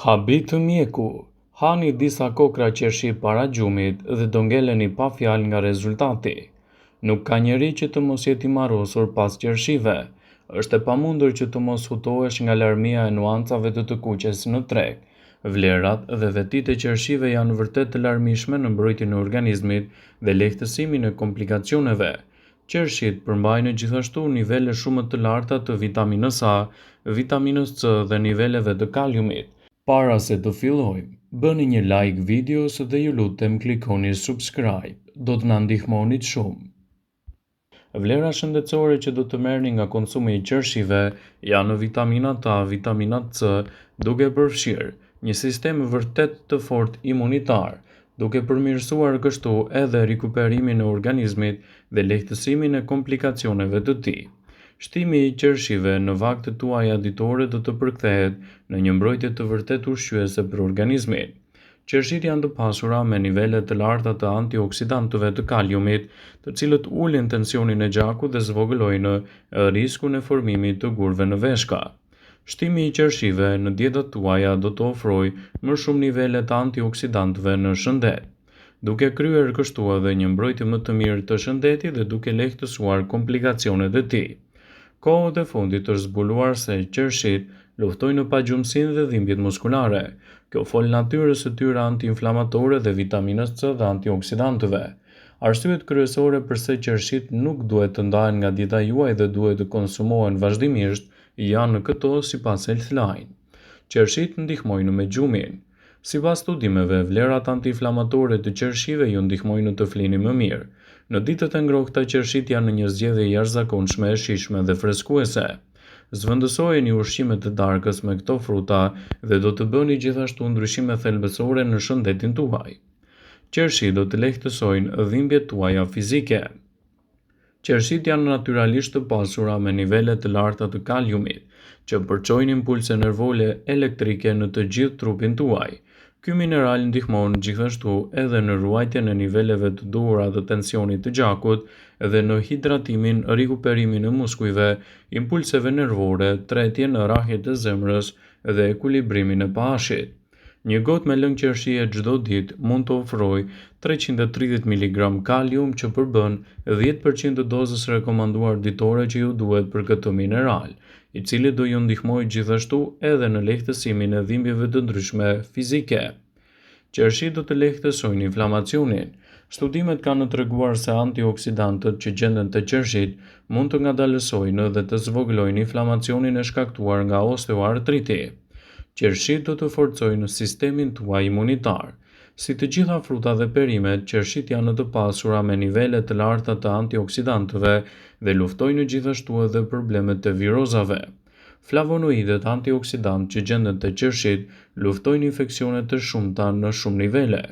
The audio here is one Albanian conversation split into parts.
Habitu mjeku, hani disa kokra qershi para gjumit dhe do ngeleni pa fjalë nga rezultati. Nuk ka njeri që të mos jeti marosur pas qershive. Është e pamundur që të mos hutohesh nga larmia e nuancave të kuqes në treg. Vlerat dhe vetitë e qershive janë vërtet të larmishme në mbrojtjen e organizmit dhe lehtësimin e komplikacioneve. Qershit përmbajnë gjithashtu nivele shumë të larta të vitaminës A, vitaminës C dhe niveleve të kaliumit. Para se të fillojmë, bëni një like videos dhe ju lutem klikoni subscribe, do të na ndihmonit shumë. Vlera shëndetësore që do të merrni nga konsumi i qershive janë vitaminat A, vitaminat C, duke përfshirë një sistem vërtet të fortë imunitar, duke përmirësuar kështu edhe rikuperimin e organizmit dhe lehtësimin e komplikacioneve të tij. Shtimi i qershive në vaktet tuaja ditore do të përkthehet në një mbrojtje të vërtet ushqyese për organizmin. Qershit janë të pasura me nivele të larta të antioksidantëve të kaliumit, të cilët ulin tensionin e gjakut dhe zvogëlojnë riskun e formimit të gurve në veshka. Shtimi i qershive në dietat tuaja do të ofrojë më shumë nivele të antioksidantëve në shëndet, duke kryer kështu edhe një mbrojtje më të mirë të shëndetit dhe duke lehtësuar komplikacionet e tij. Kohët e fundit është zbuluar se qershit luftojnë pagjumsinë dhe dhimbjet muskulare. Kjo fol natyrës së tyre antiinflamatore dhe vitaminës C dhe antioksidantëve. Arsyet kryesore pse qershit nuk duhet të ndahen nga dieta juaj dhe duhet të konsumohen vazhdimisht janë këto sipas Healthline. Qershit ndihmojnë me gjumin. Sipas studimeve, vlerat antiinflamatore të qershive ju ndihmojnë të flini më mirë. Në ditët e ngrohta qershit janë një zgjedhje e jashtëzakonshme e shijshme dhe freskuese. Zvendësojeni ushqimet të darkës me këto fruta dhe do të bëni gjithashtu ndryshime thelbësore në shëndetin tuaj. Qershit do të lehtësojnë dhimbjet tuaja fizike. Qershit janë natyralisht të pasura me nivele të larta të kaliumit, që përçojnë impulse nervore elektrike në të gjithë trupin tuaj. Ky mineral ndihmon gjithashtu edhe në ruajtjen e niveleve të duhura të tensionit të gjakut dhe në hidratimin, rikuperimin e muskujve, impulseve nervore, tretjen, rrahjet e zemrës dhe ekuilibrimin e pahashit. Një gotë me lëng qershie çdo ditë mund të ofrojë 330 mg kalium që përbën 10% të dozës rekomanduar ditore që ju duhet për këtë mineral, i cili do ju ndihmojë gjithashtu edhe në lehtësimin e dhimbjeve të ndryshme fizike. Qershit do të lehtësojnë inflamacionin. Studimet kanë treguar se antioksidantët që gjenden te qershit mund të ngadalësojnë dhe të zvogëlojnë inflamacionin e shkaktuar nga osteoartriti. Qershit do të forcojnë sistemin tuaj imunitar. Si të gjitha frutat dhe perimet, qershit janë të pasura me nivele të larta të antioksidantëve dhe luftojnë gjithashtu edhe problemet e virozave. Flavonoidet antioksidant që gjenden te qershit luftojnë infeksione të shumta në shumë nivele.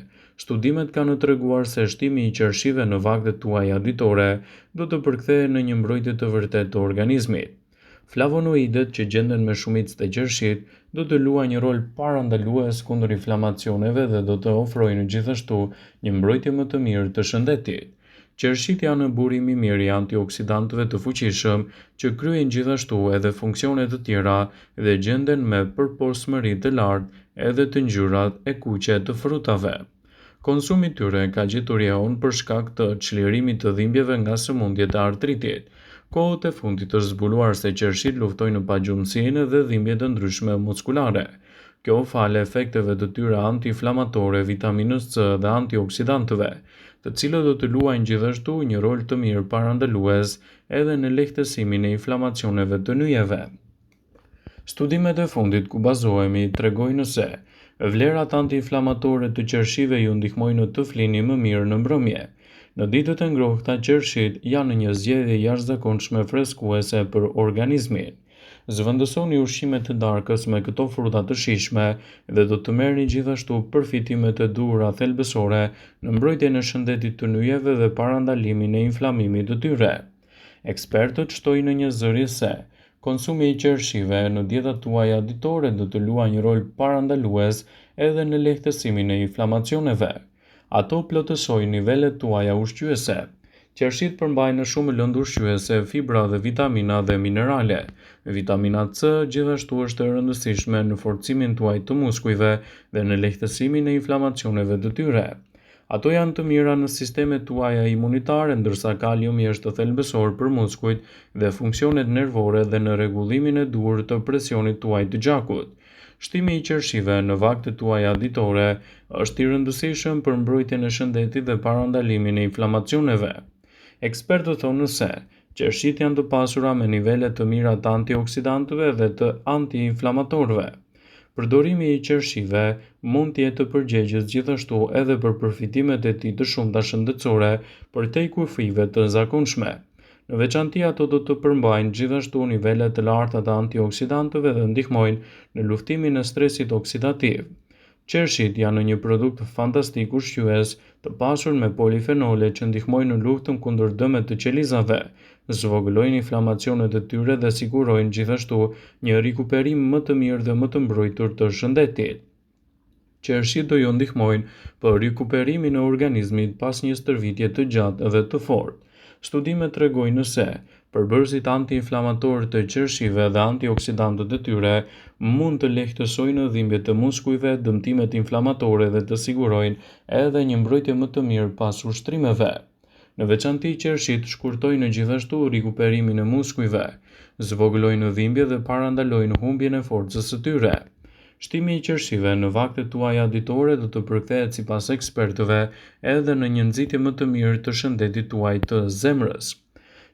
Studimet kanë treguar se shtimi i qershive në vaktet tuaja ditore do të përkthehen në një mbrojtje të vërtetë të organizmit. Flavonoidet që gjenden me shumicë të qershit do të luajnë një rol parandalues kundër inflamacioneve dhe do të ofrojnë gjithashtu një mbrojtje më të mirë të shëndetit. Qershit janë burim i mirë i antioksidantëve të fuqishëm që kryejnë gjithashtu edhe funksione të tjera dhe gjenden me përporsmëri të lartë edhe të ngjyrat e kuqe të frutave. Konsumi i tyre ka gjetur jeon për shkak të çlirimit të dhimbjeve nga sëmundjet e artritit. Kohët e fundit është zbuluar se qershit luftojnë pagjumsinë dhe dhimbjet e ndryshme muskulare. Kjo fal efekteve të tyre antiinflamatore, vitaminës C dhe antioksidantëve, të cilët do të luajnë gjithashtu një rol të mirë parandalues edhe në lehtësimin e inflamacioneve të nyjeve. Studimet e fundit ku bazohemi tregojnë se vlerat antiinflamatore të qershive ju ndihmojnë të flini më mirë në mbrëmje. Në ditët e ngrohta, qershit janë një zgjedhje jashtëzakonshme freskuese për organizmin. Zvendësoni ushqime të darkës me këto fruta të shijshme dhe do të merrni gjithashtu përfitime të duhura thelbësore në mbrojtjen e shëndetit të nyjeve dhe parandalimin e inflamimit të tyre. Ekspertët shtojnë një zëri se konsumi i qershive në dietat tuaja ditore do të luajë një rol parandalues edhe në lehtësimin e inflamacioneve. Ato plotësojnë nivelet tuaja ushqyese. Qershit përmbajnë shumë lëndë ushqyese, fibra dhe vitamina dhe minerale. Vitamina C gjithashtu është e rëndësishme në forcimin tuaj të muskujve dhe në lehtësimin e inflamacioneve të tyre. Ato janë të mira në sistemet tuaja imunitare, ndërsa kaliumi është thelbësor për muskujt dhe funksionet nervore dhe në rregullimin e duhur të presionit tuaj të gjakut. Shtimi i qershive në vaktet tuaja ditore është i rëndësishëm për mbrojtjen e shëndetit dhe parandalimin e inflamacioneve. Ekspertët thonë se qershit janë të pasura me nivele të mira të antioksidantëve dhe të antiinflamatorëve. Përdorimi i qershive mund të jetë përgjegjës gjithashtu edhe për përfitimet e tij të shumta shëndetësore përtej kufive të zakonshme. Në veçanti ato do të përmbajnë gjithashtu nivele të larta të antioksidantëve dhe ndihmojnë në luftimin e stresit oksidativ. Qershit janë një produkt fantastik ushqyes të pasur me polifenole që ndihmojnë në luftën kundër dëmeve të qelizave, zvogëlojnë inflamacionet e tyre dhe sigurojnë gjithashtu një rikuperim më të mirë dhe më të mbrojtur të shëndetit. Qershit do ju ndihmojnë për rikuperimin e organizmit pas një stërvitje të gjatë dhe të fortë. Studimet tregojnë se përbërësit antiinflamator të qershive dhe antioksidantët e tyre mund të lehtësojnë dhimbjet të muskujve, dëmtimet inflamatore dhe të sigurojnë edhe një mbrojtje më të mirë pas ushtrimeve. Në veçanti qershit shkurtojnë gjithashtu rikuperimin e muskujve, zvogëlojnë dhimbje dhe parandalojnë humbjen e forcës së tyre. Shtimi i qershive në vaktet tuaja ditore do të përkthehet sipas ekspertëve edhe në një nxitje më të mirë të shëndetit tuaj të zemrës.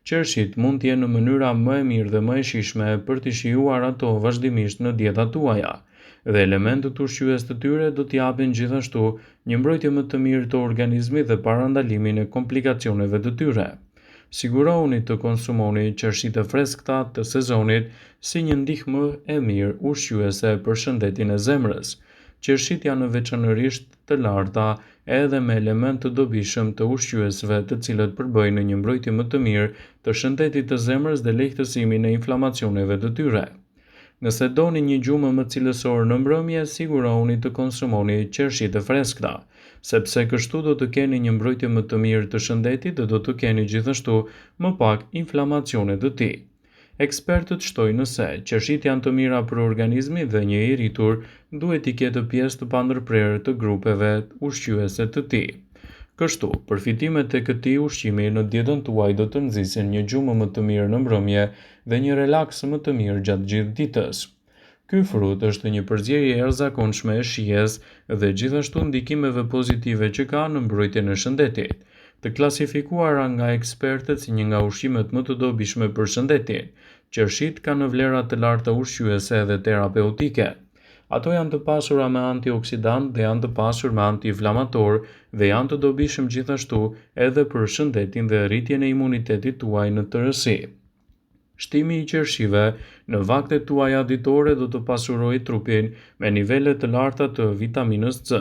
Qershit mund të jenë në mënyra më e mirë dhe më e shijshme për të shijuar ato vazhdimisht në dietat tuaja, dhe elementët ushqyes të tyre do t'i japin gjithashtu një mbrojtje më të mirë të organizmit dhe parandalimin e komplikacioneve të tyre. Sigurohuni të konsumoni qershit e freskëta të sezonit si një ndihmë e mirë ushqyese për shëndetin e zemrës. Qershit janë veçanërisht të larta edhe me element të dobishëm të ushqyesve të cilët përbëjnë një mbrojtje më të mirë të shëndetit të zemrës dhe lehtësimin e inflamacioneve të tyre. Nëse doni një gjumë më cilësor në mbrëmje, sigurohuni të konsumoni qershit e freskëta, sepse kështu do të keni një mbrojtje më të mirë të shëndetit dhe do të keni gjithashtu më pak inflamacione të tij. Ekspertët shtojnë se qershit janë të mira për organizmin dhe një i rritur duhet t'i ketë pjesë të pandërprerë të grupeve ushqyese të tij. Kështu, përfitimet e këtij ushqimi në dietën tuaj do të nxisin një gjumë më të mirë në mbrëmje dhe një relaks më të mirë gjatë gjithë ditës. Ky frut është një përzierje e jashtëzakonshme e shijes dhe gjithashtu ndikimeve pozitive që ka në mbrojtjen e shëndetit, të klasifikuara nga ekspertët si një nga ushqimet më të dobishme për shëndetin. Qershit kanë vlera të larta ushqyese dhe terapeutike. Ato janë të pasura me antioksidant dhe janë të pasur me antiinflamator dhe janë të dobishëm gjithashtu edhe për shëndetin dhe rritjen e imunitetit tuaj në tërësi. Shtimi i qershive në vaktet tuaja ditore do të pasurojë trupin me nivele të larta të vitaminës C,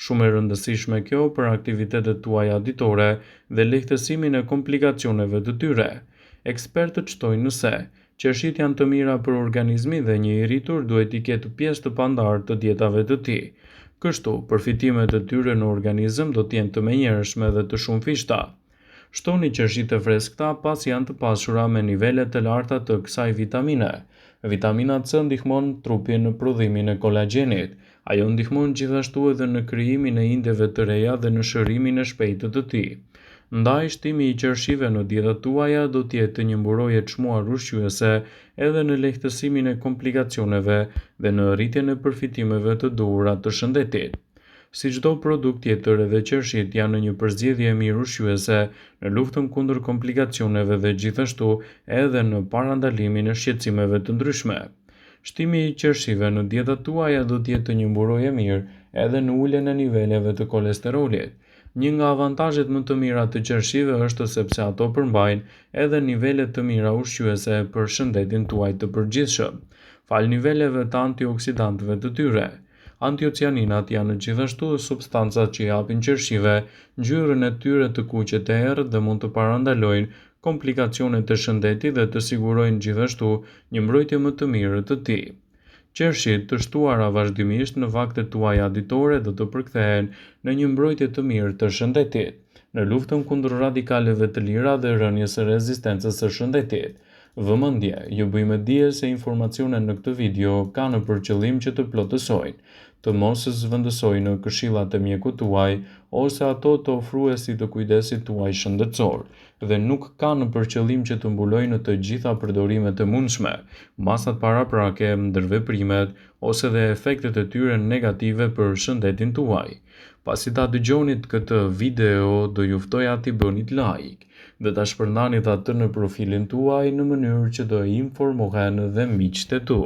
shumë e rëndësishme kjo për aktivitetet tuaja ditore dhe lehtësimin e komplikacioneve të tyre. Ekspertët shtojnë se qershit janë të mira për organizmin dhe një i rritur duhet t'i ketë pjesë të pandarë të dietave të tij. Kështu, përfitimet e tyre në organizëm do t'jenë të menjëhershme dhe të shumëfishta. Shtoni qershit e freskëta pasi janë të pasura me nivele të larta të kësaj vitamine. Vitamina C ndihmon trupin në prodhimin e kolagjenit. Ajo ndihmon gjithashtu edhe në krijimin e indeve të reja dhe në shërimin e shpejtë të tij. Ndaj shtimi i qershive në dietat tuaja do të jetë një mburojë e çmuar ushqyese edhe në lehtësimin e komplikacioneve dhe në rritjen e përfitimeve të duhura të shëndetit. Si çdo produkt tjetër, edhe qershit janë një përzgjedhje e mirë ushqyese në luftën kundër komplikacioneve dhe gjithashtu edhe në parandalimin e shqetësimeve të ndryshme. Shtimi i qershive në dietat tuaja do të jetë një mburojë e mirë edhe në uljen e niveleve të kolesterolit. Një nga avantazhet më të mira të qershive është sepse ato përmbajnë edhe nivele të mira ushqyese për shëndetin tuaj të përgjithshëm, fal niveleve të antioksidantëve të tyre. Antiocianinat janë gjithashtu substancat që japin qershive ngjyrën e tyre të kuqe të errët dhe mund të parandalojnë komplikacionet e shëndetit dhe të sigurojnë gjithashtu një mbrojtje më të mirë të tij. Qershit të shtuara vazhdimisht në vaktet tuaja ditore do të përkthehen në një mbrojtje të mirë të shëndetit. në luftën kundër radikaleve të lira dhe rënies së rezistencës së shëndetit. Vëmendje, ju bëjmë dije se informacionet në këtë video kanë për qëllim që të plotësojnë, të mos zhvendësojnë në këshillat e mjekut tuaj ose ato të ofruesit të kujdesit tuaj shëndetësor, dhe nuk kanë për qëllim që të mbulojnë të gjitha përdorimet e mundshme, masat paraprake, ndërveprimet ose dhe efektet e tyre negative për shëndetin tuaj. Pasi ta dëgjonit këtë video, do ju ftoja t'i bënit like dhe ta shpërndanit atë në profilin tuaj në mënyrë që do informohen dhe miqtë e tu.